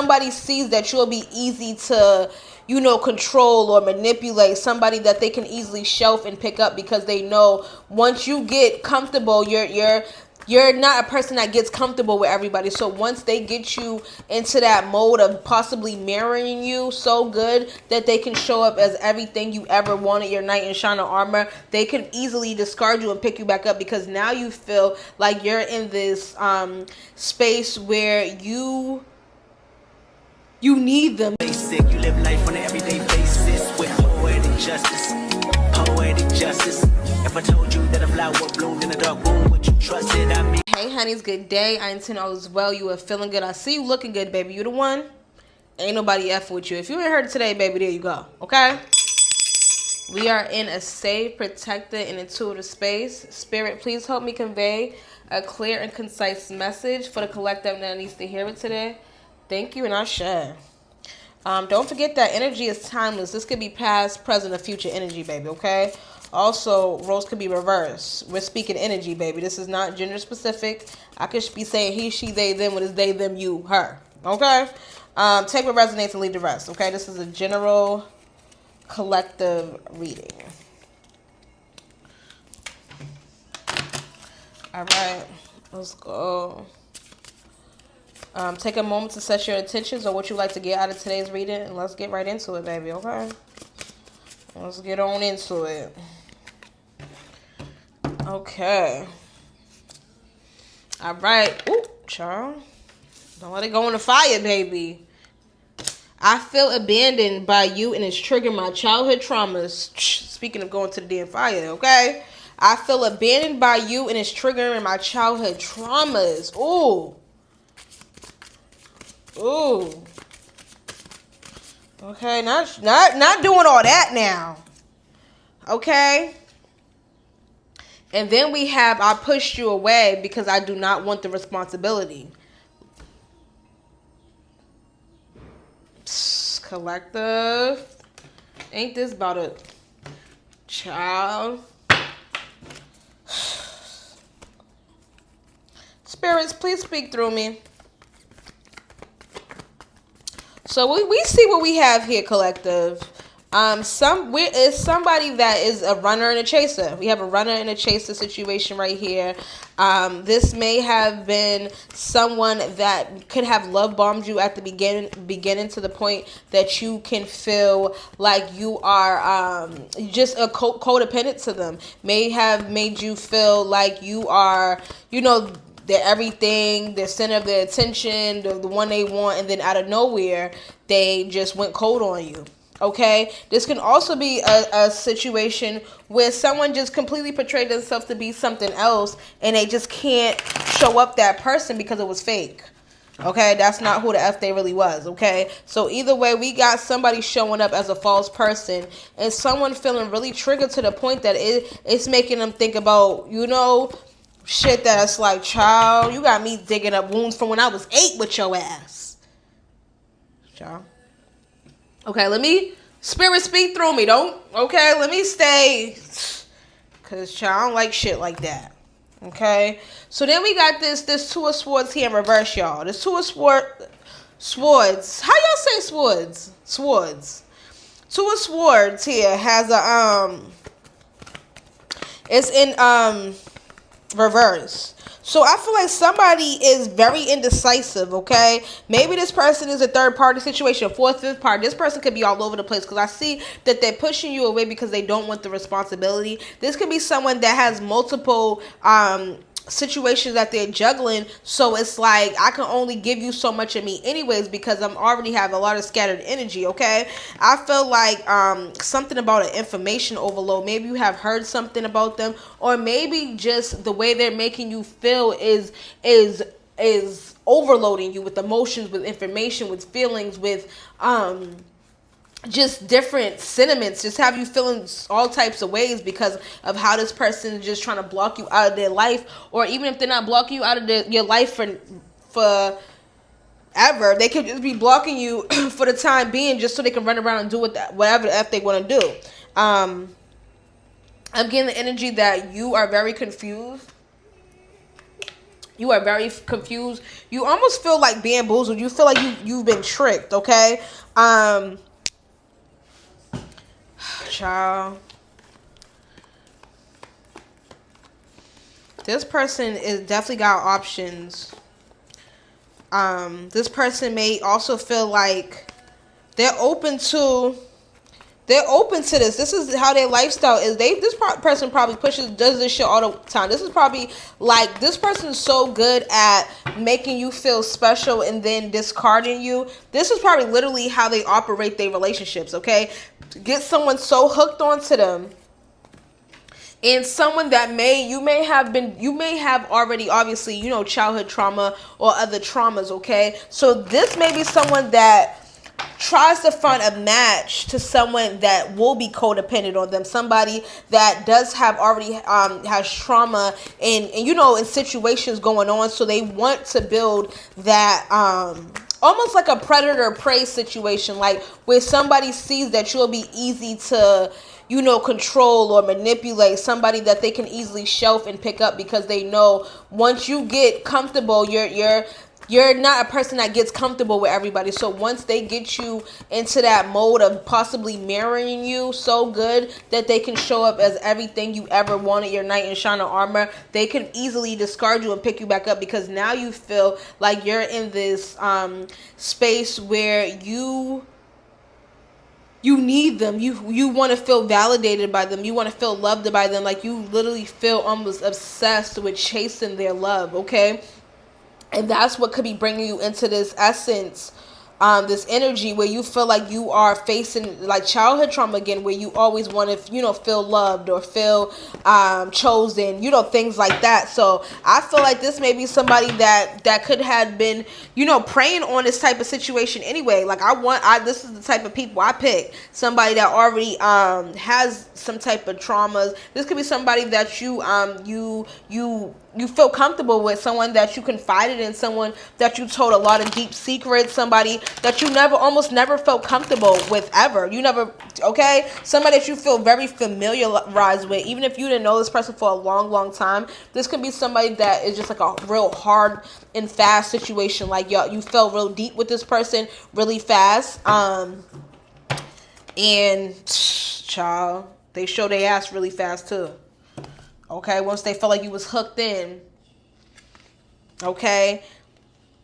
somebody sees that you'll be easy to, you know, control or manipulate, somebody that they can easily shelf and pick up, because they know once you get comfortable, you're not a person that gets comfortable with everybody. So once they get you into that mode of possibly marrying you so good that they can show up as everything you ever wanted, your knight in shining armor, they can easily discard you and pick you back up, because now you feel like you're in this space where you need them. Basic, you live life on an everyday basis with poetic justice. Poetic justice. If I told you that a flower bloomed in a dark room, would you trust it? I mean, hey, honeys, good day. I intend all is well. You are feeling good. I see you looking good, baby. You the one. Ain't nobody F with you. If you ain't heard it today, baby, there you go. Okay? We are in a safe, protected, and intuitive space. Spirit, please help me convey a clear and concise message for the collective that needs to hear it today. Thank you, and I share. Don't forget that energy is timeless. This could be past, present, or future energy, baby, okay? Also, roles could be reversed. We're speaking energy, baby. This is not gender specific. I could be saying he, she, they, them when it's they, them, you, her, okay? Take what resonates and leave the rest, okay? This is a general collective reading. All right, let's go. Take a moment to set your intentions or what you'd like to get out of today's reading, and let's get right into it, baby, okay? Let's get on into it. Okay. All right. Ooh, child. Don't let it go in the fire, baby. I feel abandoned by you and it's triggering my childhood traumas. Speaking of going to the damn fire, okay? I feel abandoned by you and it's triggering my childhood traumas. Ooh. Ooh. Okay, not doing all that now. Okay? And then we have, I pushed you away because I do not want the responsibility. Psst, collective. Ain't this about a child? Spirits, please speak through me. So we see what we have here, collective. It's somebody that is a runner and a chaser. We have a runner and a chaser situation right here. This may have been someone that could have love bombed you at the beginning to the point that you can feel like you are just a codependent to them. May have made you feel like you are, you know, they're everything, they're center of their attention, the one they want, and then out of nowhere, they just went cold on you. Okay? This can also be a situation where someone just completely portrayed themselves to be something else, and they just can't show up that person because it was fake. Okay? That's not who the F they really was. Okay? So either way, we got somebody showing up as a false person, and someone feeling really triggered to the point that it's making them think about, you know, shit that's like, child, you got me digging up wounds from when I was 8 with your ass. Child. Okay, let me, spirit, speak through me. Okay, let me stay. Because, child, I don't like shit like that. Okay? So then we got this Two of Swords here in reverse, y'all. This Two of Swords. How y'all say swords? Swords. Two of Swords here has a, it's in, reverse. So I feel like somebody is very indecisive, okay? Maybe this person is a third party situation, fourth, fifth party. This person could be all over the place because I see that they're pushing you away because they don't want the responsibility. This could be someone that has multiple situations that they're juggling, so it's like I can only give you so much of me anyways because I'm already have a lot of scattered energy. Okay, I feel like something about an information overload. Maybe you have heard something about them, or maybe just the way they're making you feel is overloading you with emotions, with information, with feelings, with just different sentiments, just have you feeling all types of ways because of how this person is just trying to block you out of their life, or even if they're not blocking you out of your life for ever, they could just be blocking you for the time being just so they can run around and do whatever the F they want to do. I'm getting the energy that you are very confused. You are very confused. You almost feel like bamboozled. You feel like you've been tricked, okay? Child. This person is definitely got options. This person may also feel like they're open to this. This is how their lifestyle is. This person probably does this shit all the time. This is probably like, this person is so good at making you feel special and then discarding you. This is probably literally how they operate their relationships, okay? Get someone so hooked onto them. And someone that you may have already, obviously, childhood trauma or other traumas, okay? So this may be someone that tries to find a match to someone that will be codependent on them, somebody that does have already has trauma and in situations going on, so they want to build that almost like a predator prey situation, like where somebody sees that you'll be easy to control or manipulate, somebody that they can easily shelf and pick up, because they know once you get comfortable, you're not a person that gets comfortable with everybody. So once they get you into that mode of possibly marrying you so good that they can show up as everything you ever wanted, your knight in shining armor, they can easily discard you and pick you back up, because now you feel like you're in this space where you need them. You want to feel validated by them. You want to feel loved by them. Like, you literally feel almost obsessed with chasing their love, okay? And that's what could be bringing you into this essence, this energy where you feel like you are facing like childhood trauma again, where you always want to, feel loved or feel chosen, things like that. So I feel like this may be somebody that could have been, preying on this type of situation anyway. Like, this is the type of people I pick. Somebody that already has some type of traumas. This could be somebody that you feel comfortable with, someone that you confided in, someone that you told a lot of deep secrets, somebody that you almost never felt comfortable with ever. Somebody that you feel very familiarized with, even if you didn't know this person for a long, long time. This could be somebody that is just like a real hard and fast situation. Like, you fell real deep with this person really fast. And child, they show their ass really fast too. Okay, once they felt like you was hooked in. Okay,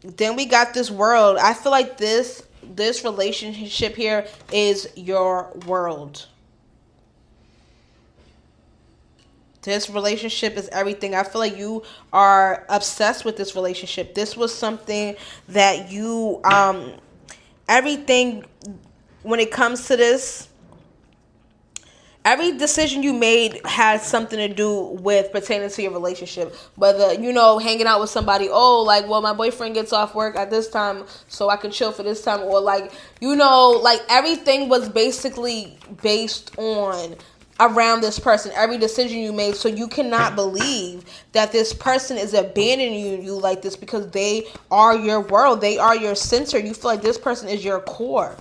then we got this world. I feel like this relationship here is your world. This relationship is everything. I feel like you are obsessed with this relationship. This was something that you, everything when it comes to this, every decision you made has something to do with pertaining to your relationship. Whether, hanging out with somebody, my boyfriend gets off work at this time, so I can chill for this time. Or everything was basically based on around this person. Every decision you made, so you cannot believe that this person is abandoning you like this, because they are your world. They are your center. You feel like this person is your core.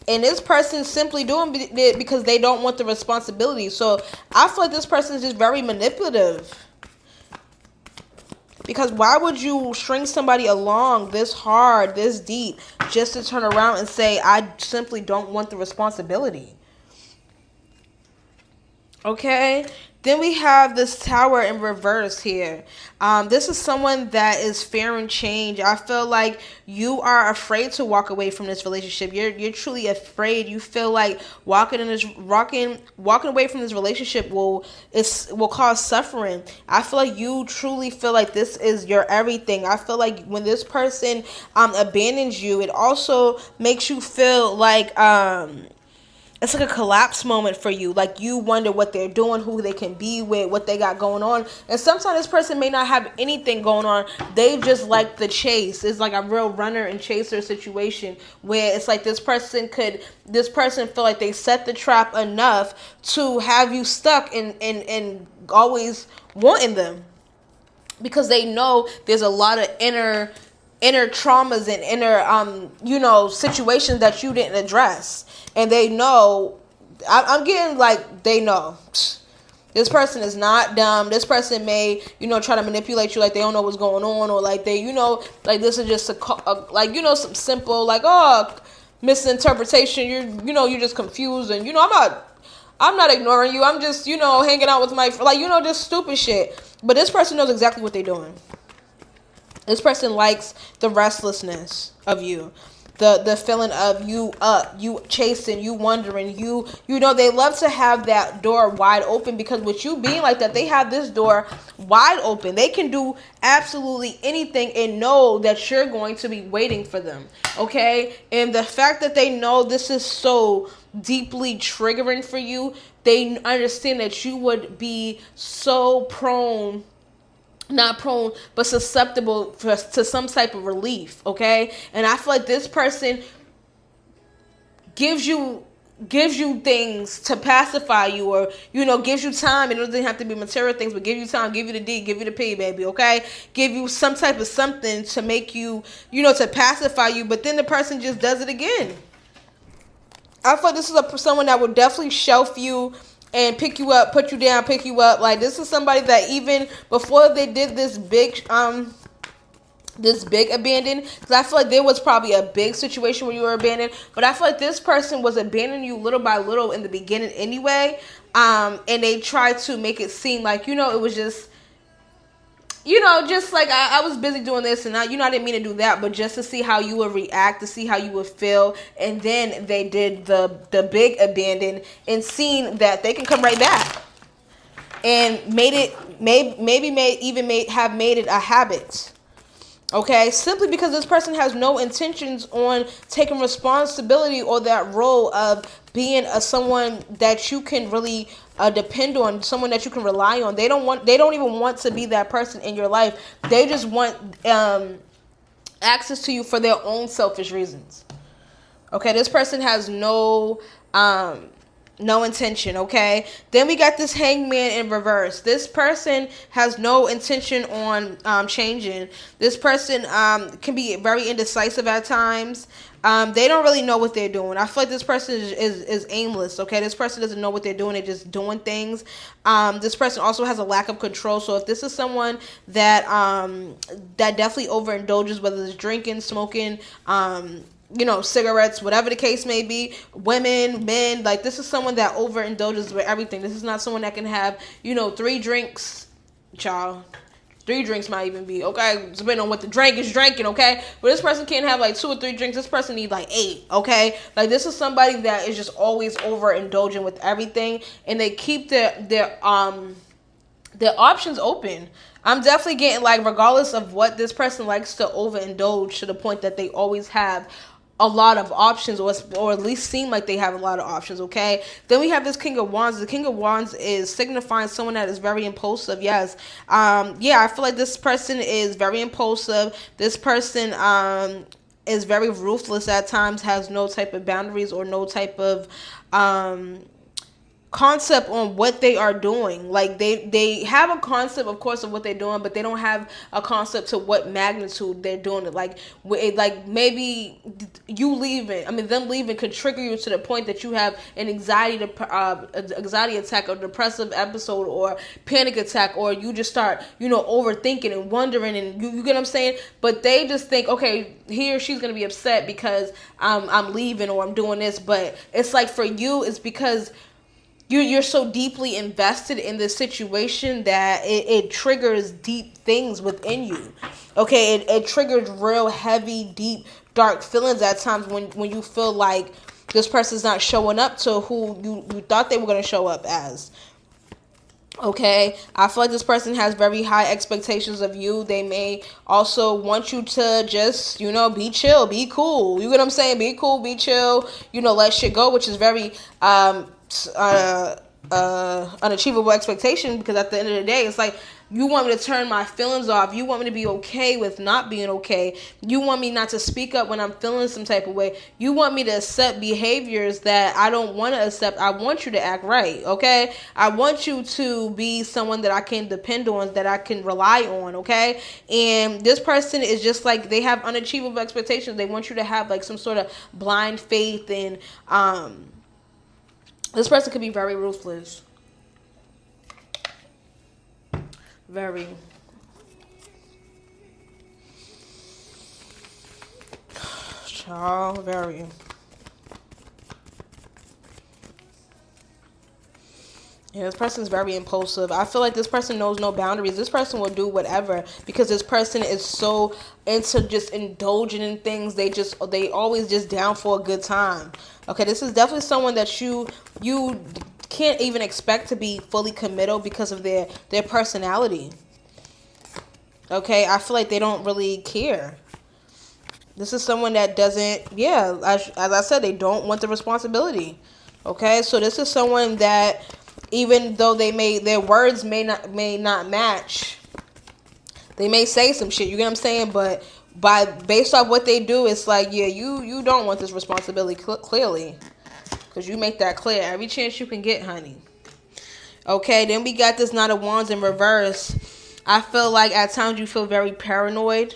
And this person is simply doing it because they don't want the responsibility. So I feel like this person is just very manipulative. Because why would you string somebody along this hard, this deep, just to turn around and say, I simply don't want the responsibility? Okay? Then we have this Tower in reverse here. This is someone that is fearing change. I feel like you are afraid to walk away from this relationship. You're truly afraid. You feel like walking away from this relationship will cause suffering. I feel like you truly feel like this is your everything. I feel like when this person abandons you, it also makes you feel like it's like a collapse moment for you. Like, you wonder what they're doing, who they can be with, what they got going on. And sometimes this person may not have anything going on. They just like the chase. It's like a real runner and chaser situation, where it's like this person feel like they set the trap enough to have you stuck and always wanting them, because they know there's a lot of inner traumas and inner situations that you didn't address. And they know, I'm getting like, they know. This person is not dumb. This person may, try to manipulate you like they don't know what's going on, or like they, like this is just like, some simple, like, oh, misinterpretation. You're just confused, and I'm not ignoring you. I'm just, hanging out with my, like, just stupid shit. But this person knows exactly what they're doing. This person likes the restlessness of you. The feeling of you up, you chasing, you wondering, they love to have that door wide open, because with you being like that, they have this door wide open. They can do absolutely anything and know that you're going to be waiting for them. Okay? And the fact that they know this is so deeply triggering for you, they understand that you would be so not prone, but susceptible to some type of relief, okay? And I feel like this person gives you things to pacify you, or gives you time. It doesn't have to be material things, but give you time, give you the D, give you the P, baby, okay? Give you some type of something to make you, to pacify you, but then the person just does it again. I feel like this is someone that would definitely shelf you and pick you up, put you down, pick you up. Like, this is somebody that even before they did this big abandon, because I feel like there was probably a big situation where you were abandoned, but I feel like this person was abandoning you little by little in the beginning anyway, and they tried to make it seem like, it was just, just like I was busy doing this, and I didn't mean to do that, but just to see how you would react, to see how you would feel. And then they did the big abandon, and seen that they can come right back, and have made it a habit. Okay, simply because this person has no intentions on taking responsibility or that role of being someone that you can really depend on, someone that you can rely on. They don't even want to be that person in your life. They just want access to you for their own selfish reasons. Okay, this person has no intention, okay? Then we got this hangman in reverse. This person has no intention on changing. This person can be very indecisive at times. They don't really know what they're doing. I feel like this person is aimless, okay? This person doesn't know what they're doing. They're just doing things. This person also has a lack of control. So if this is someone that definitely overindulges, whether it's drinking, smoking, cigarettes, whatever the case may be, women, men, like, this is someone that overindulges with everything. This is not someone that can have, 3 drinks, child. 3 drinks might even be, okay, depending on what the drink is drinking, okay? But this person can't have, like, 2 or 3 drinks. This person needs, like, 8, okay? Like, this is somebody that is just always overindulging with everything, and they keep their options open. I'm definitely getting, like, regardless of what this person likes to overindulge, to the point that they always have a lot of options, or at least seem like they have a lot of options, okay? Then we have this King of Wands. The King of Wands is signifying someone that is very impulsive, yes. I feel like this person is very impulsive. This person is very ruthless at times, has no type of boundaries or no type of concept on what they are doing. Like, they have a concept, of course, of what they're doing, but they don't have a concept to what magnitude they're doing it. Like maybe them leaving could trigger you to the point that you have an anxiety attack, or depressive episode, or panic attack, or you just start overthinking and wondering, and you get what I'm saying. But they just think, okay, he or she's gonna be upset because I'm leaving, or I'm doing this. But it's like, for you, it's because you're so deeply invested in this situation that it triggers deep things within you. Okay, it triggers real heavy, deep, dark feelings at times when you feel like this person's not showing up to who you thought they were going to show up as. Okay, I feel like this person has very high expectations of you. They may also want you to just, be chill, be cool. You get what I'm saying? Be cool, be chill, let shit go, which is very unachievable expectation, because at the end of the day, it's like, you want me to turn my feelings off. You want me to be okay with not being okay. You want me not to speak up when I'm feeling some type of way. You want me to accept behaviors that I don't want to accept. I want you to act right, okay? I want you to be someone that I can depend on, that I can rely on, okay? And this person is just like, they have unachievable expectations. They want you to have, like, some sort of blind faith, and this person could be very ruthless. Very. Child, very. Yeah, this person's very impulsive. I feel like this person knows no boundaries. This person will do whatever because this person is so into just indulging in things. They always just down for a good time. Okay, this is definitely someone that you can't even expect to be fully committal because of their personality. Okay, I feel like they don't really care. This is someone that doesn't, yeah, as I said, they don't want the responsibility. Okay, so this is someone that, even though their words may not match, they may say some shit. You get what I'm saying? But based off what they do, it's like, yeah, you don't want this responsibility clearly, because you make that clear every chance you can get, honey. Okay, then we got this Knight of Wands in reverse. I feel like at times you feel very paranoid.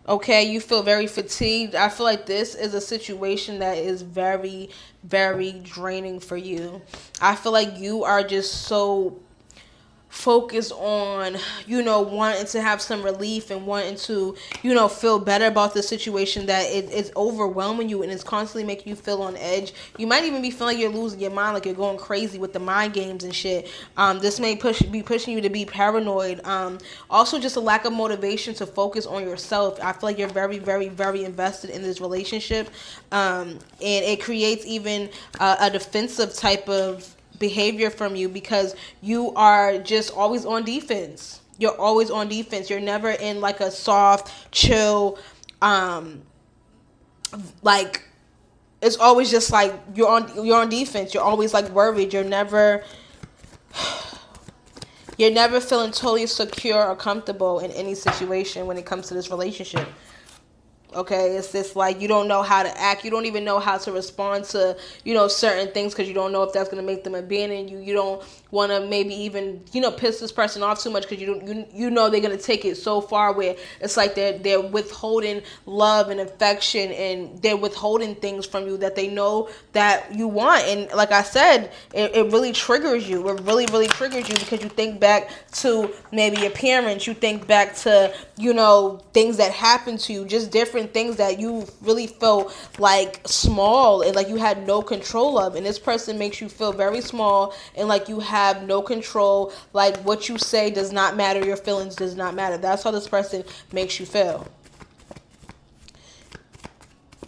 Okay, you feel very fatigued. I feel like this is a situation that is very, very draining for you. I feel like you are just so focus on, wanting to have some relief and wanting to, feel better about the situation, that it's overwhelming you and it's constantly making you feel on edge. You might even be feeling like you're losing your mind, like you're going crazy with the mind games and shit. This may be pushing you to be paranoid. Also, just a lack of motivation to focus on yourself. I feel like you're very, very, very invested in this relationship, and it creates even a defensive type of behavior from you, because you are just always on defense. You're always on defense. You're never in like a soft, chill, like, it's always just like you're on defense. You're always like worried. You're never feeling totally secure or comfortable in any situation when it comes to this relationship. Okay, it's just like you don't know how to act. You don't even know how to respond to, certain things, because you don't know if that's going to make them abandon you. You don't want to maybe even, piss this person off too much, because you know they're going to take it so far where it's like they're withholding love and affection, and they're withholding things from you that they know that you want. And like I said, it really triggers you. It really, really triggers you, because you think back to maybe your parents. You think back to, things that happened to you, just different things that you really felt like small and like you had no control of. And this person makes you feel very small and like you have no control. Like what you say does not matter. Your feelings does not matter. That's how this person makes you feel.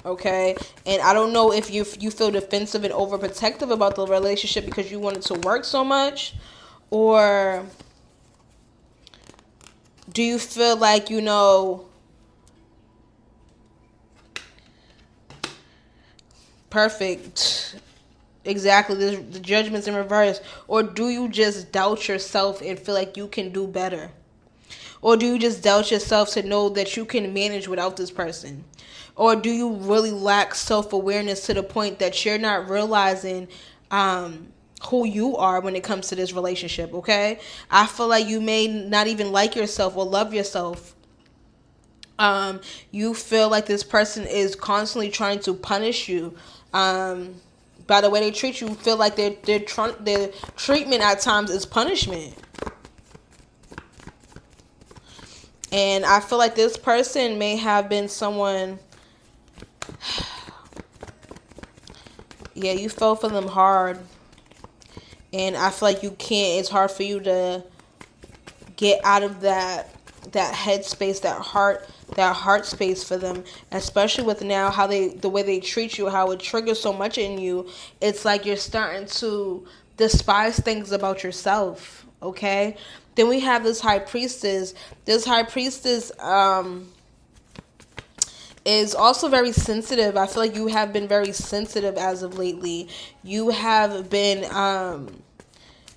Okay, and I don't know if you feel defensive and overprotective about the relationship because you want it to work so much, or do you feel like, perfect, exactly, the Judgment's in reverse, or do you just doubt yourself and feel like you can do better? Or do you just doubt yourself to know that you can manage without this person? Or do you really lack self-awareness to the point that you're not realizing who you are when it comes to this relationship, okay? I feel like you may not even like yourself or love yourself. You feel like this person is constantly trying to punish you. By the way they treat you, feel like their treatment at times is punishment. And I feel like this person may have been someone, yeah, you fell for them hard. And I feel like it's hard for you to get out of that headspace, that heart space for them, especially with now the way they treat you, how it triggers so much in you. It's like you're starting to despise things about yourself, okay? Then we have this High Priestess. This High Priestess is also very sensitive. I feel like you have been very sensitive as of lately. You have been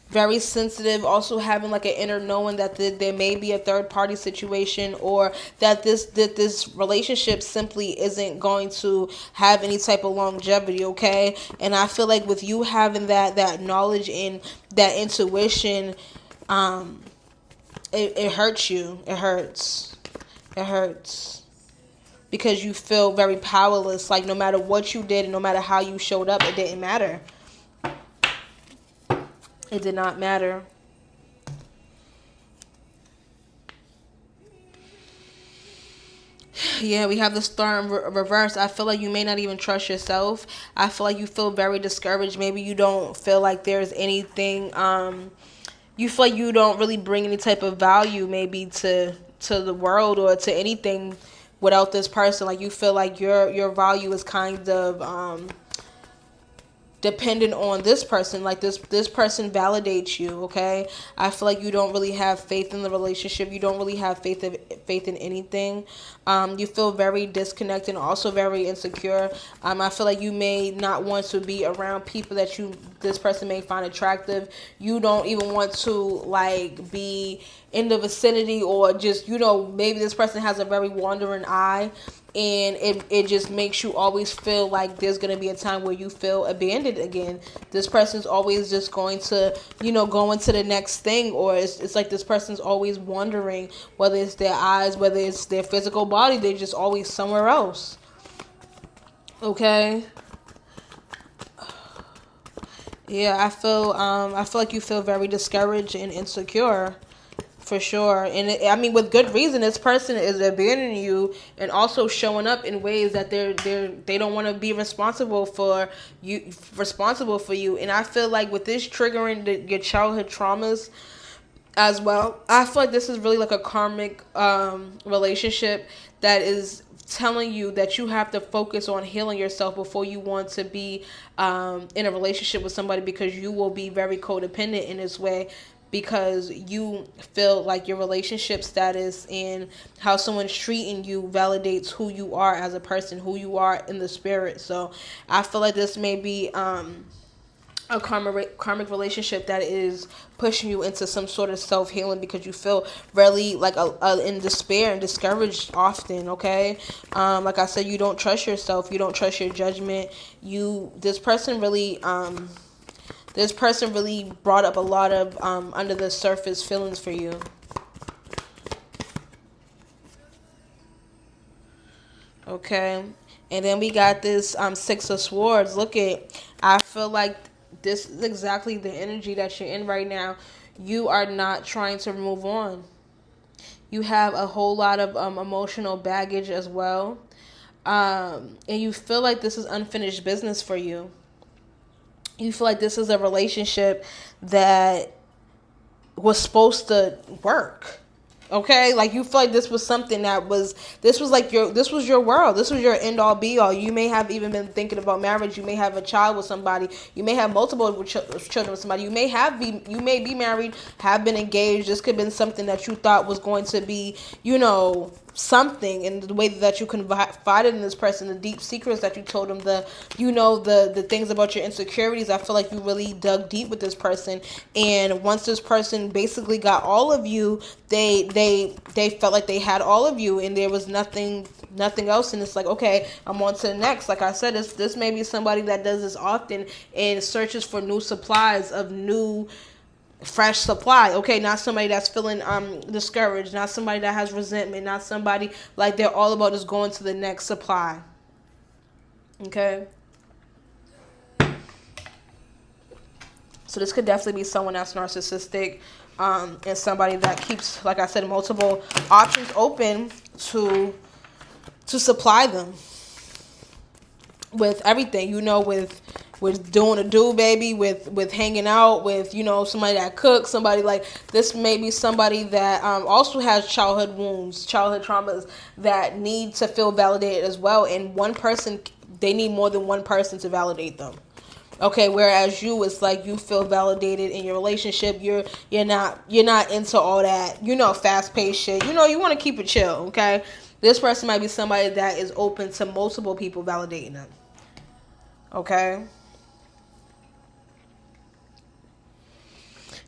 very sensitive, also having like an inner knowing that there may be a third party situation, or that this relationship simply isn't going to have any type of longevity, okay? And I feel like with you having that knowledge and that intuition, it hurts you. It hurts because you feel very powerless. Like no matter what you did and no matter how you showed up, it didn't matter. It did not matter. Yeah, we have the star in reverse. I feel like you may not even trust yourself. I feel like you feel very discouraged. Maybe you don't feel like there's anything. You feel like you don't really bring any type of value, maybe to the world or to anything without this person. Like you feel like your value is kind of dependent on this person. Like this person validates you. Okay, I feel like you don't really have faith in the relationship. You don't really have faith in anything. You feel very disconnected and also very insecure. I feel like you may not want to be around people that this person may find attractive. You don't even want to like be in the vicinity, or just maybe this person has a very wandering eye, and it just makes you always feel like there's going to be a time where you feel abandoned again. This person's always just going to go into the next thing, or it's like this person's always wondering, whether it's their eyes, whether it's their physical body, they're just always somewhere else. Okay. Yeah, I feel like you feel very discouraged and insecure. For sure. And I mean, with good reason. This person is abandoning you and also showing up in ways that they don't want to be responsible for you. And I feel like with this triggering your childhood traumas as well, I feel like this is really like a karmic relationship that is telling you that you have to focus on healing yourself before you want to be in a relationship with somebody, because you will be very codependent in this way, because you feel like your relationship status and how someone's treating you validates who you are as a person, who you are in the spirit. So I feel like this may be a karmic relationship that is pushing you into some sort of self-healing, because you feel really like in despair and discouraged often. Okay, like I said, you don't trust yourself, you don't trust your judgment. This person really brought up a lot of under the surface feelings for you. Okay, and then we got this Six of Swords. I feel like this is exactly the energy that you're in right now. You are not trying to move on. You have a whole lot of emotional baggage as well, and you feel like this is unfinished business for you. You feel like this is a relationship that was supposed to work. Okay, like you feel like this was something this was your world, this was your end all be all. You may have even been thinking about marriage. You may have a child with somebody. You may have multiple children with somebody. You may be married, have been engaged. This could have been something that you thought was going to be, something, and the way that you confided in this person, the deep secrets that you told them, the things about your insecurities. I feel like you really dug deep with this person, and once this person basically got all of you, they felt like they had all of you, and there was nothing else. And it's like, okay, I'm on to the next. Like I said, this may be somebody that does this often and searches for new supplies of new fresh supply. Okay, not somebody that's feeling discouraged, not somebody that has resentment, not somebody like they're all about just going to the next supply. Okay, so this could definitely be someone that's narcissistic, and somebody that keeps, like I said, multiple options open to supply them with everything, with doing a do, baby, with hanging out with, somebody that cooks, somebody like this. May be somebody that also has childhood wounds, childhood traumas, that need to feel validated as well. And they need more than one person to validate them. Okay, whereas it's like you feel validated in your relationship. You're not into all that, fast paced shit. You want to keep it chill. Okay, this person might be somebody that is open to multiple people validating them. Okay.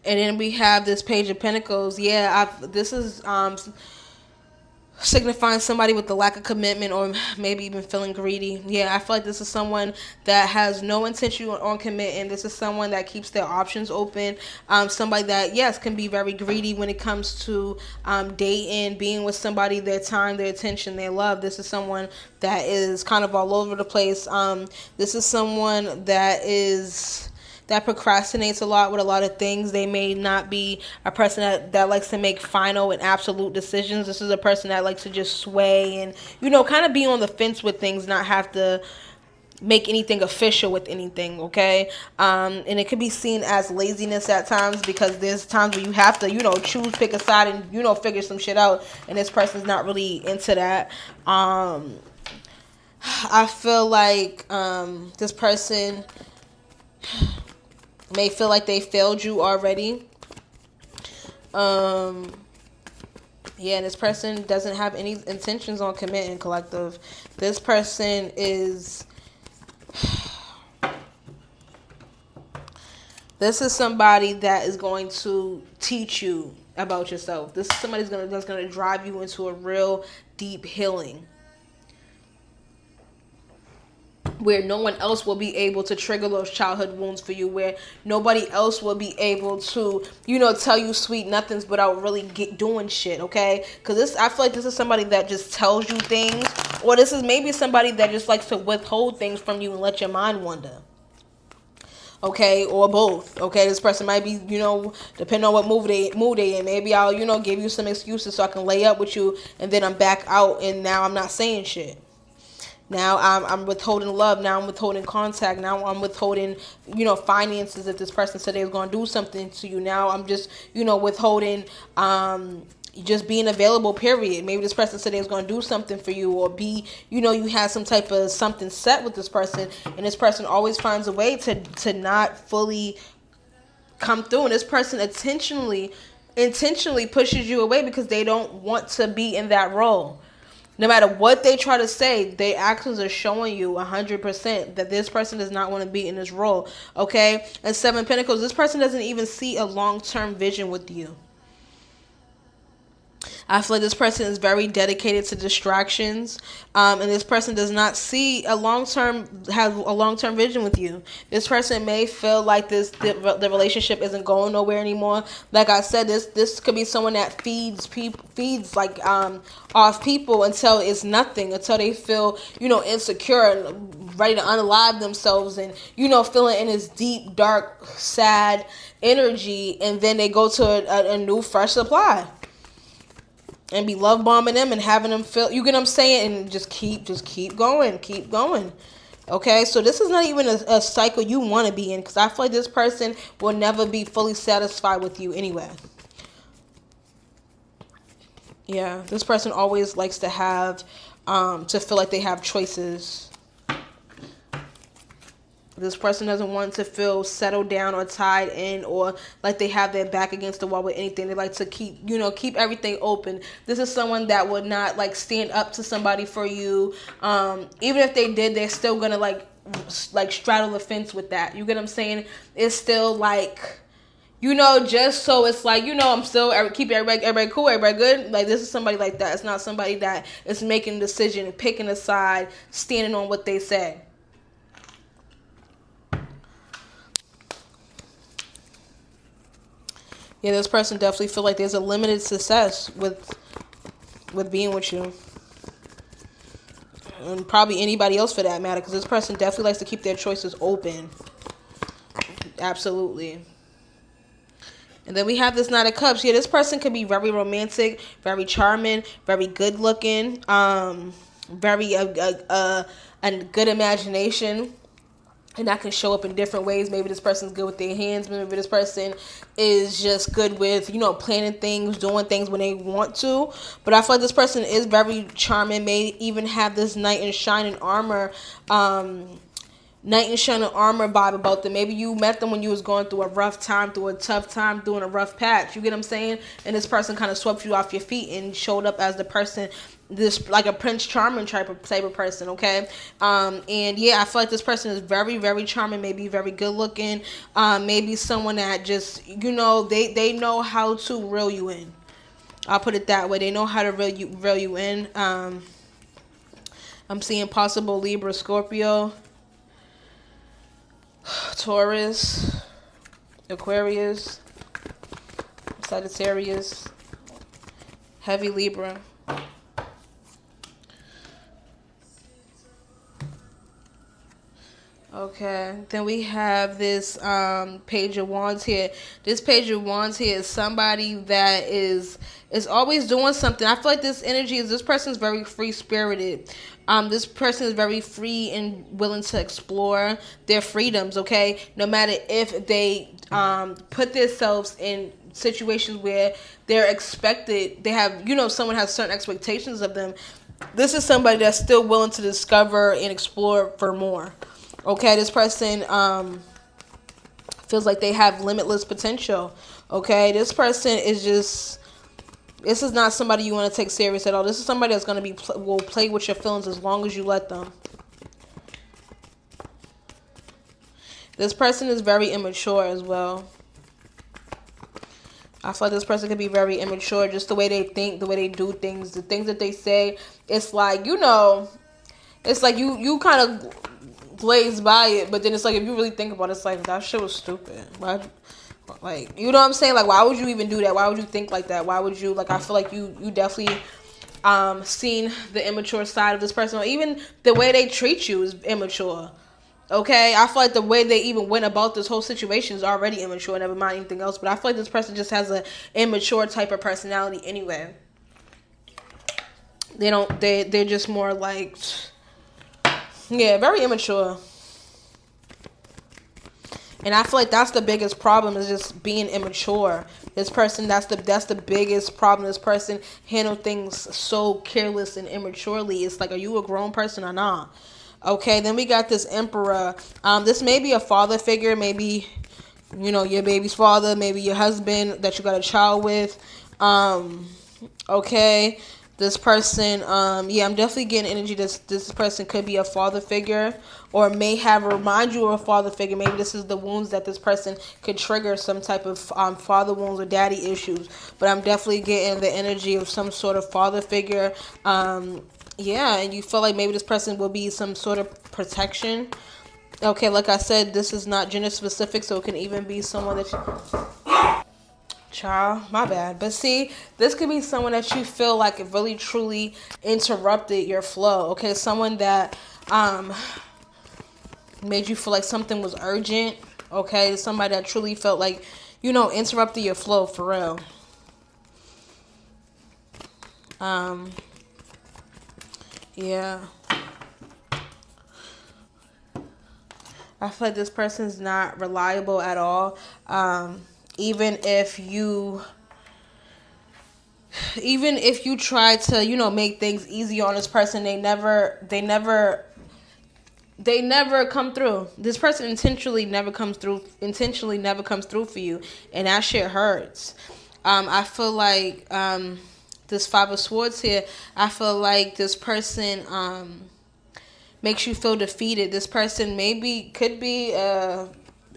And then we have this Page of Pentacles. Yeah, this is signifying somebody with the lack of commitment, or maybe even feeling greedy. Yeah, I feel like this is someone that has no intention on committing. This is someone that keeps their options open. Somebody that, yes, can be very greedy when it comes to dating, being with somebody, their time, their attention, their love. This is someone that is kind of all over the place. This is someone that is that procrastinates a lot with a lot of things. They may not be a person that likes to make final and absolute decisions. This is a person that likes to just sway and, kind of be on the fence with things, not have to make anything official with anything, okay? And it could be seen as laziness at times, because there's times where you have to, choose, pick a side, and, figure some shit out, and this person's not really into that. I feel like this person may feel like they failed you already. Yeah, and this person doesn't have any intentions on committing, collective. This person is... This is somebody that is going to teach you about yourself. This is somebody that's going to drive you into a real deep healing, where no one else will be able to trigger those childhood wounds for you, where nobody else will be able to, tell you sweet nothings without really doing shit, okay? Because I feel like this is somebody that just tells you things, or this is maybe somebody that just likes to withhold things from you and let your mind wander. Okay, or both. Okay, this person might be, depending on what mood they in. Maybe I'll, give you some excuses so I can lay up with you, and then I'm back out, and now I'm not saying shit. Now I'm withholding love. Now I'm withholding contact. Now I'm withholding, finances. If this person said they was gonna do something to you, now I'm just, withholding, just being available, period. Maybe this person said they was going to do something for you, or be, you had some type of something set with this person, and this person always finds a way to not fully come through, and this person intentionally pushes you away because they don't want to be in that role. No matter what they try to say, their actions are showing you 100% that this person does not want to be in this role, okay? And Seven Pentacles, this person doesn't even see a long-term vision with you. I feel like this person is very dedicated to distractions, and this person does not see have a long-term vision with you. This person may feel like the relationship isn't going nowhere anymore. Like I said, this could be someone that feeds off people until it's nothing, until they feel, insecure and ready to unalive themselves, and, feeling in this deep, dark, sad energy, and then they go to a new, fresh supply. And be love bombing them and having them feel, you get what I'm saying? And just keep going. Okay, so this is not even a cycle you want to be in, because I feel like this person will never be fully satisfied with you anyway. Yeah, this person always likes to have, to feel like they have choices. This person doesn't want to feel settled down or tied in, or like they have their back against the wall with anything. They like to keep everything open. This is someone that would not stand up to somebody for you. Even if they did, they're still gonna like straddle the fence with that. You get what I'm saying? It's still just so it's I'm still keep everybody cool, everybody good. Like, this is somebody like that. It's not somebody that is making a decision, picking a side, standing on what they say. Yeah, this person definitely feel like there's a limited success with being with you. And probably anybody else for that matter, because this person definitely likes to keep their choices open. Absolutely. And then we have this Knight of Cups. Yeah, this person could be very romantic, very charming, very good looking, very a good imagination. And that can show up in different ways. Maybe this person's good with their hands. Maybe this person is just good with, planning things, doing things when they want to. But I feel like this person is very charming. May even have this knight in shining armor, vibe about them. Maybe you met them when you was going through a rough time, through a tough time, doing a rough patch. You get what I'm saying? And this person kind of swept you off your feet and showed up as the person, this like a Prince Charming type of person, okay? And yeah, I feel like this person is very, very charming, maybe very good looking, maybe someone that just, they know how to reel you in. I'll put it that way. They know how to reel you in. I'm seeing possible Libra, Scorpio, Taurus, Aquarius, Sagittarius, heavy Libra. Okay, then we have this page of wands here. This page of wands here is somebody that is always doing something. I feel like this energy is this person is very free spirited. This person is very free and willing to explore their freedoms. Okay, no matter if they put themselves in situations where they're expected, they have someone has certain expectations of them. This is somebody that's still willing to discover and explore for more. Okay, this person feels like they have limitless potential. Okay, this person is just. This is not somebody you want to take serious at all. This is somebody that's going to will play with your feelings as long as you let them. This person is very immature as well. I feel like this person could be very immature, just the way they think, the way they do things, the things that they say. It's like, it's like you kind of glaze by it, but then it's like if you really think about it, it's like that shit was stupid. Why, like, you know what I'm saying? Like, why would you even do that? Why would you think like that? Why would you like? I feel like you definitely seen the immature side of this person, or even the way they treat you is immature. Okay, I feel like the way they even went about this whole situation is already immature. Never mind anything else, but I feel like this person just has an immature type of personality anyway. They don't. They're just more like. Yeah, very immature. And I feel like that's the biggest problem is just being immature. This person, that's the biggest problem. This person handle things so careless and immaturely. It's like, are you a grown person or not? Okay, then we got this emperor. This may be a father figure, maybe your baby's father, maybe your husband that you got a child with. Okay. This person, yeah, I'm definitely getting energy. This person could be a father figure, or may have remind you of a father figure. Maybe this is the wounds that this person could trigger, some type of father wounds or daddy issues. But I'm definitely getting the energy of some sort of father figure. Yeah, and you feel like maybe this person will be some sort of protection. Okay, like I said, this is not gender specific, so it can even be someone that child, my bad. But see, this could be someone that you feel like it really truly interrupted your flow. Okay, someone that made you feel like something was urgent. Okay, somebody that truly felt like, interrupted your flow for real. Yeah. I feel like this person's not reliable at all. Even if you try to make things easy on this person, they never come through. This person intentionally never comes through for you, and that shit hurts. I feel like this Five of Swords here, I feel like this person makes you feel defeated. This person could be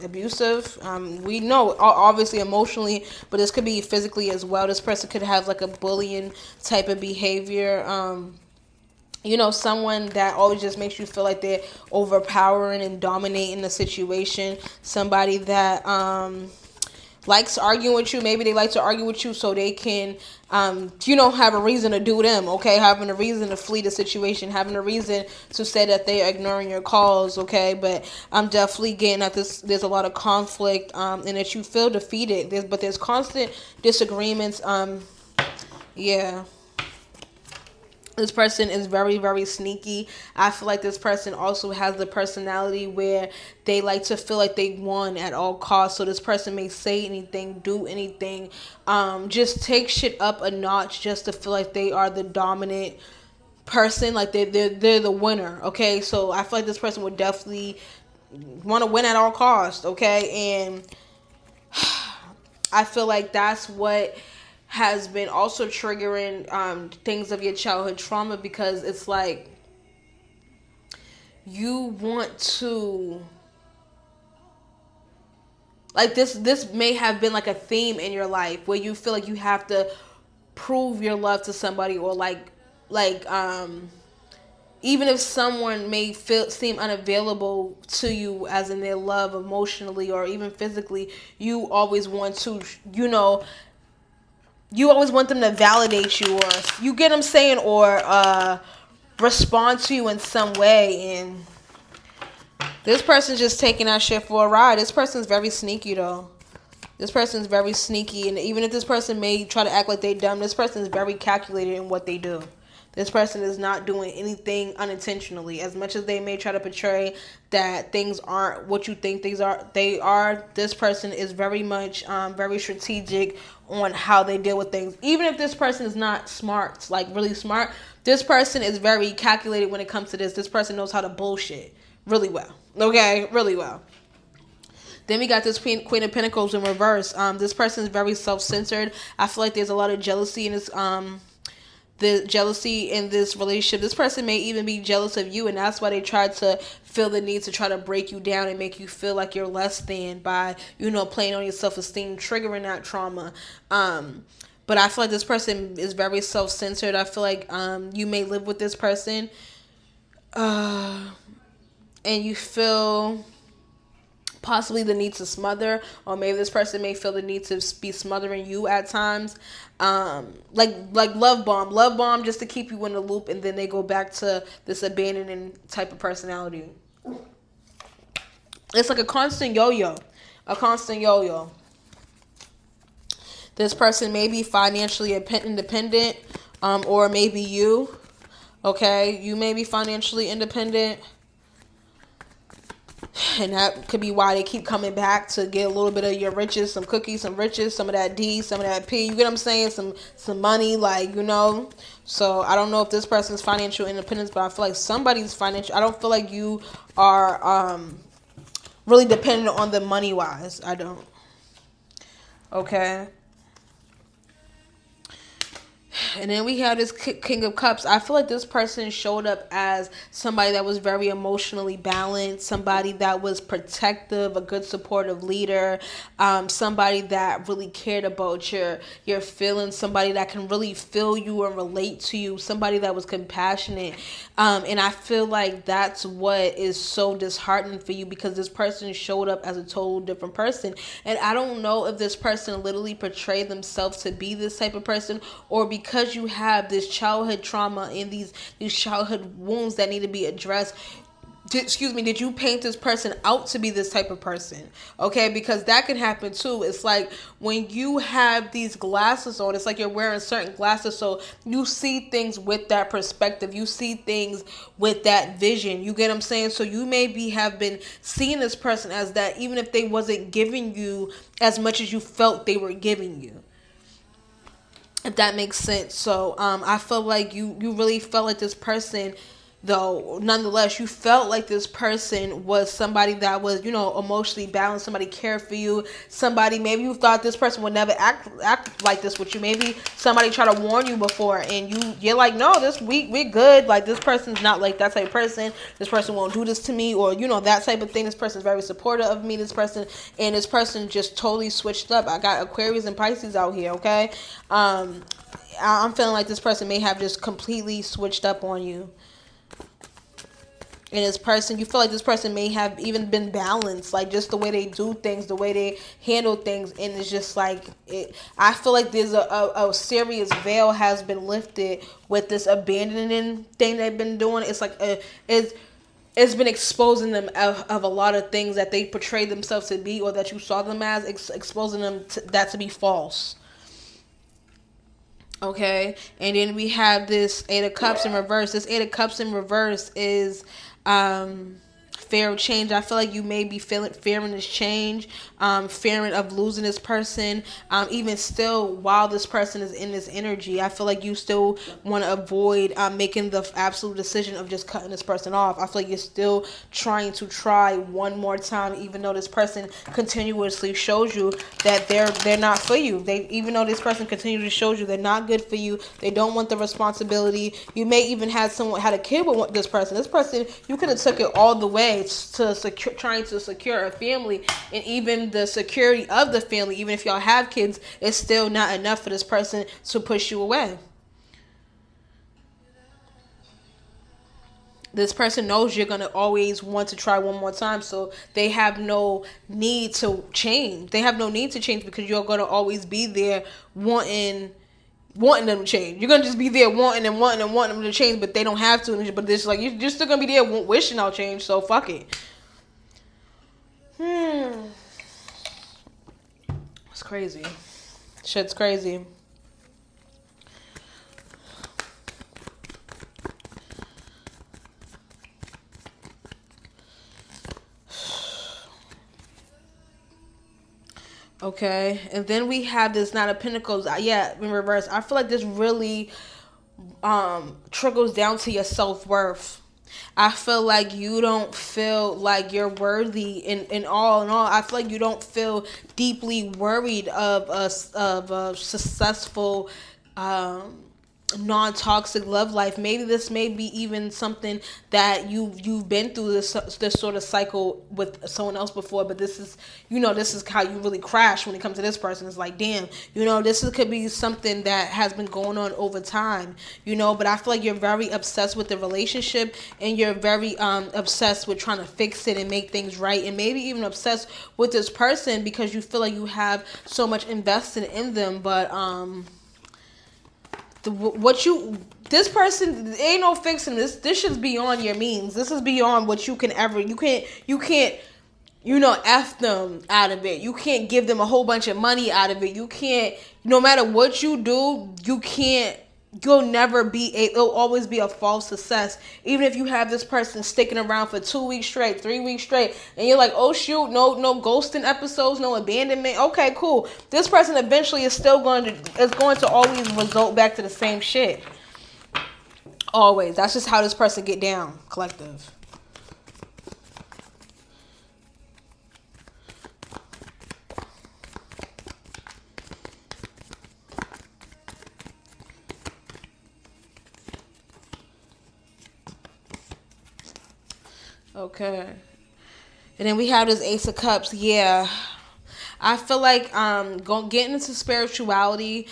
abusive. We know obviously emotionally, but this could be physically as well. This person could have like a bullying type of behavior. Someone that always just makes you feel like they're overpowering and dominating the situation. Somebody that likes arguing with you. Maybe they like to argue with you so they can, have a reason to do them, okay? Having a reason to flee the situation, having a reason to say that they are ignoring your calls, okay? But I'm definitely getting at this. There's a lot of conflict, and that you feel defeated. But there's constant disagreements. Yeah. This person is very, very sneaky. I feel like this person also has the personality where they like to feel like they won at all costs. So this person may say anything, do anything, just take shit up a notch just to feel like they are the dominant person, like they're the winner. Okay, so I feel like this person would definitely want to win at all costs. Okay, and I feel like that's what has been also triggering things of your childhood trauma, because it's like you want to, like, this may have been like a theme in your life where you feel like you have to prove your love to somebody, or like even if someone may seem unavailable to you, as in their love emotionally or even physically, you always want to, you always want them to validate you, or you get them saying, or respond to you in some way. And This person's just taking that shit for a ride. This person's very sneaky though. This person's very sneaky, and even if this person may try to act like they dumb, this person is very calculated in what they do. This person is not doing anything unintentionally. As much as they may try to portray that things aren't what you think they are. This person is very much very strategic on how they deal with things. Even if this person is not smart, like really smart, this person is very calculated when it comes to this. This person knows how to bullshit really well. Okay, really well. Then we got this Queen of Pentacles in reverse. This person is very self-centered. I feel like there's a lot of jealousy in this the jealousy in this relationship. This person may even be jealous of you, and that's why they try to feel the need to try to break you down and make you feel like you're less than by, playing on your self-esteem, triggering that trauma. But I feel like this person is very self-centered. I feel like you may live with this person and you feel possibly the need to smother, or maybe this person may feel the need to be smothering you at times, like love bomb just to keep you in the loop, and then they go back to this abandoning type of personality. It's like a constant yo-yo. This person may be financially independent, or maybe you. Okay, you may be financially independent. And that could be why they keep coming back to get a little bit of your riches, some cookies, some riches, some of that D, some of that P. You get what I'm saying? Some money, So I don't know if this person's financial independence, but I feel like somebody's financial. I don't feel like you are really dependent on them money wise. I don't. Okay. And then we have this King of Cups. I feel like this person showed up as somebody that was very emotionally balanced, somebody that was protective, a good supportive leader, somebody that really cared about your feelings, somebody that can really feel you and relate to you, somebody that was compassionate. And I feel like that's what is so disheartening for you, because this person showed up as a total different person. And I don't know if this person literally portrayed themselves to be this type of person, or because you have this childhood trauma and these childhood wounds that need to be addressed. Did you paint this person out to be this type of person? Okay, because that can happen too. It's like when you have these glasses on, it's like you're wearing certain glasses, so you see things with that perspective. You see things with that vision. You get what I'm saying? So you maybe have been seeing this person as that, even if they wasn't giving you as much as you felt they were giving you. If that makes sense. So I feel like you really felt like this person, though, nonetheless, you felt like this person was somebody that was, emotionally balanced, somebody cared for you, somebody, maybe you thought this person would never act like this with you. Maybe somebody tried to warn you before, and you're like, no, we're good. Like, this person's not like that type of person. This person won't do this to me, or, that type of thing. This person's very supportive of me, this person, and this person just totally switched up. I got Aquarius and Pisces out here, okay? I'm feeling like this person may have just completely switched up on you. And this person, you feel like this person may have even been balanced, like just the way they do things, the way they handle things, and it's just like I feel like there's a serious veil has been lifted with this abandoning thing they've been doing. It's like it's been exposing them of a lot of things that they portrayed themselves to be, or that you saw them as, exposing them to be false. Okay, and then we have this Eight of Cups in reverse. This Eight of Cups in reverse is fear of change. I feel like you may be fearing this change, fearing of losing this person. Even still, while this person is in this energy, I feel like you still want to avoid making the absolute decision of just cutting this person off. I feel like you're still trying to try one more time, even though this person continuously shows you that they're not for you. Even though this person continuously shows you they're not good for you, they don't want the responsibility. You may even had a kid with this person. This person, you could have took it all the way to trying to secure a family, and even the security of the family, even if y'all have kids, it's still not enough for this person to push you away. This person knows you're going to always want to try one more time, so they have no need to change. They have no need to change because you're going to always be there wanting them to change. You're going to just be there wanting them to change, but they don't have to. But it's like you're still going to be there wishing I'll change, so fuck it. It's crazy. Shit's crazy. Okay, and then we have this Knight of Pentacles. Yeah, in reverse. I feel like this really trickles down to your self-worth. I feel like you don't feel like you're worthy in all. I feel like you don't feel deeply worried of a successful non-toxic love life. Maybe this may be even something that you've been through this sort of cycle with someone else before, but this is this is how you really crash when it comes to this person. It's like, damn, could be something that has been going on over time, but I feel like you're very obsessed with the relationship, and you're very obsessed with trying to fix it and make things right, and maybe even obsessed with this person because you feel like you have so much invested in them. But this person, ain't no fixing this. This shit's beyond your means. This is beyond what you can ever. You can't F them out of it. You can't give them a whole bunch of money out of it. You can't, no matter what you do, you'll never be, it'll always be a false success. Even if you have this person sticking around for 2 weeks straight, 3 weeks straight, and you're like, oh shoot, no ghosting episodes, no abandonment. Okay, cool. This person eventually is going to always result back to the same shit. Always. That's just how this person get down, collective. Okay. And then we have this Ace of Cups. Yeah. I feel like getting into spirituality,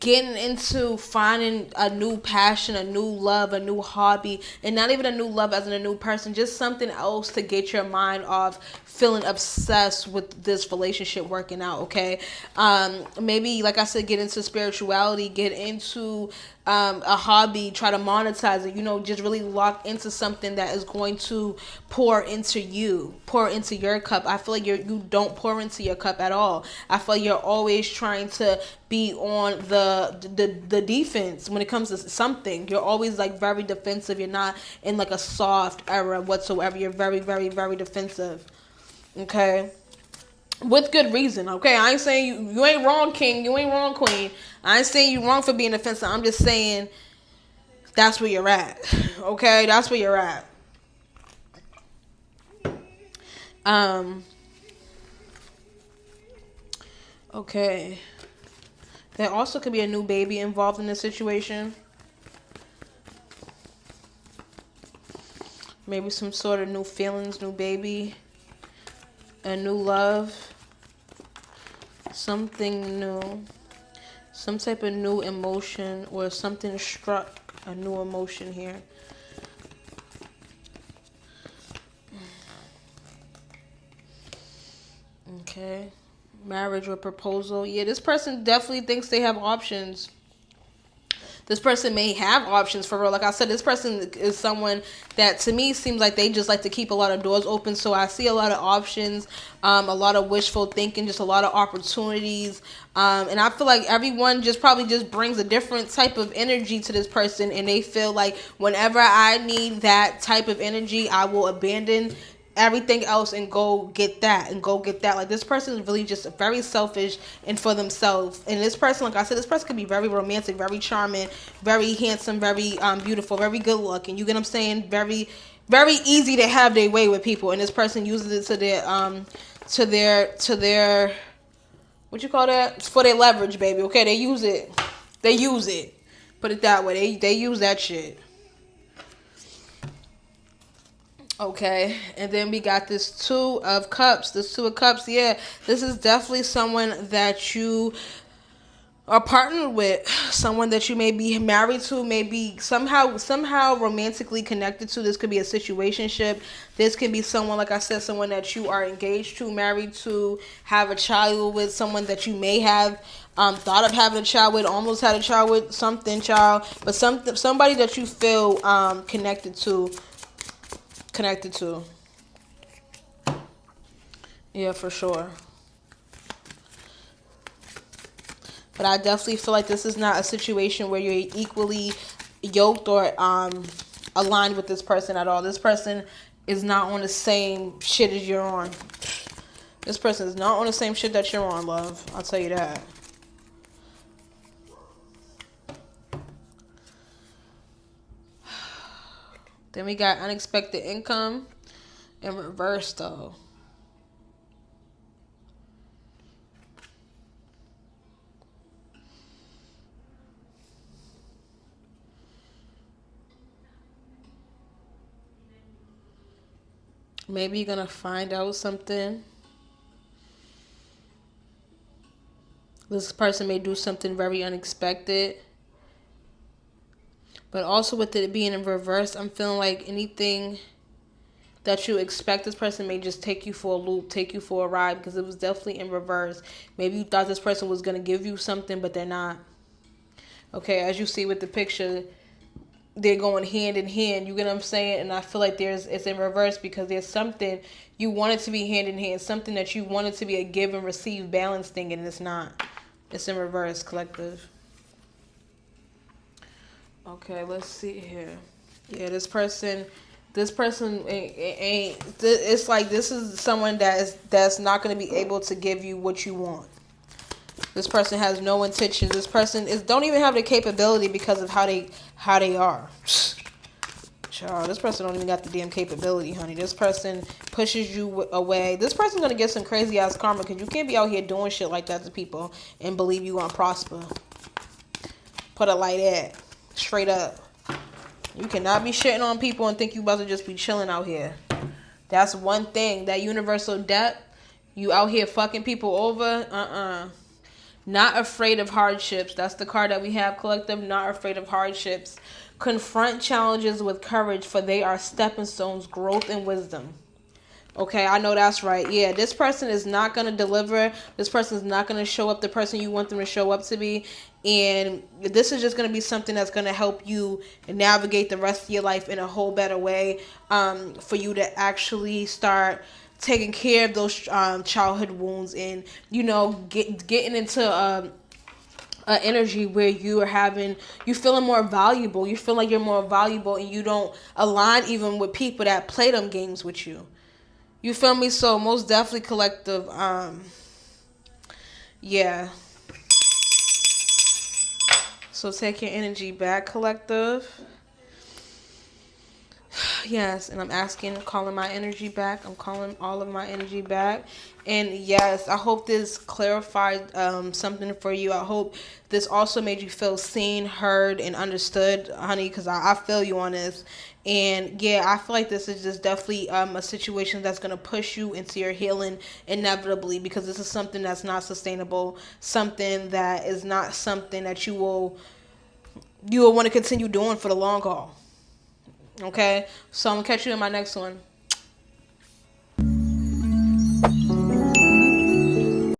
getting into finding a new passion, a new love, a new hobby, and not even a new love as in a new person, just something else to get your mind off feeling obsessed with this relationship working out. Okay, maybe, like I said, get into spirituality, get into a hobby, try to monetize it, just really lock into something that is going to pour into your cup. I feel like you don't pour into your cup at all. I feel like you're always trying to be on the defense when it comes to something. You're always like very defensive. You're not in like a soft era whatsoever. You're very, very, very defensive. Okay, with good reason. Okay, I ain't saying you ain't wrong, king. You ain't wrong, queen. I ain't saying you wrong for being defensive. I'm just saying that's where you're at. Okay, that's where you're at. Okay. There also could be a new baby involved in this situation. Maybe some sort of new feelings, new baby, a new love, something new, some type of new emotion, or something struck a new emotion here. Okay. Marriage or proposal. Yeah, this person definitely thinks they have options. This person may have options for real. Like I said, this person is someone that to me seems like they just like to keep a lot of doors open. So I see a lot of options, a lot of wishful thinking, just a lot of opportunities. And I feel like everyone probably brings a different type of energy to this person. And they feel like whenever I need that type of energy, I will abandon everything else and go get that. Like, this person is really just very selfish and for themselves. And this person, like I said, this person could be very romantic, very charming, very handsome, very beautiful, very good looking. You get what I'm saying? Very, very easy to have their way with people. And this person uses it to their what you call that? It's for their leverage, baby. Okay, they use it. Put it that way. They use that shit. Okay, and then we got this Two of Cups. Yeah, this is definitely someone that you are partnered with, someone that you may be married to, maybe somehow romantically connected to. This could be a situationship. This could be someone, like I said, someone that you are engaged to, married to, have a child with, someone that you may have thought of having a child with, almost had a child with, but somebody that you feel connected to. Yeah, for sure. But I definitely feel like this is not a situation where you're equally yoked or aligned with this person at all. This person is not on the same shit as you're on. This person is not on the same shit that you're on, love. I'll tell you that. Then we got unexpected income in reverse, though. Maybe you're going to find out something. This person may do something very unexpected. But also with it being in reverse, I'm feeling like anything that you expect this person may just take you for a loop, take you for a ride, because it was definitely in reverse. Maybe you thought this person was going to give you something, but they're not. Okay, as you see with the picture, they're going hand in hand. You get what I'm saying? And I feel like it's in reverse because there's something you want it to be hand in hand, something that you want it to be a give and receive balance thing, and it's not. It's in reverse, collective. Okay, let's see here. Yeah, this person ain't. It's like this is someone that's not going to be able to give you what you want. This person has no intention. This person don't even have the capability because of how they are. Child, this person don't even got the damn capability, honey. This person pushes you away. This person's gonna get some crazy ass karma because you can't be out here doing shit like that to people and believe you gonna prosper. Put it like that, straight up. You cannot be shitting on people and think you about to just be chilling out here. That's one thing. That universal debt, you out here fucking people over. Not afraid of hardships. That's the card that we have, collective. Not afraid of hardships. Confront challenges with courage, for they are stepping stones, growth, and wisdom. Okay, I know that's right. Yeah, this person is not going to deliver. This person is not going to show up the person you want them to show up to be. And this is just going to be something that's going to help you navigate the rest of your life in a whole better way, for you to actually start taking care of those childhood wounds and, getting into energy where you feeling more valuable. You feel like you're more valuable and you don't align even with people that play them games with you. You feel me? So most definitely, collective. Yeah. So take your energy back, collective. Yes, and I'm calling my energy back. I'm calling all of my energy back. And yes, I hope this clarified something for you. I hope this also made you feel seen, heard, and understood, honey, because I feel you on this. And yeah, I feel like this is just definitely a situation that's going to push you into your healing inevitably, because this is something that's not sustainable, something that is not something that you will want to continue doing for the long haul. Okay, so I'm gonna catch you in my next one.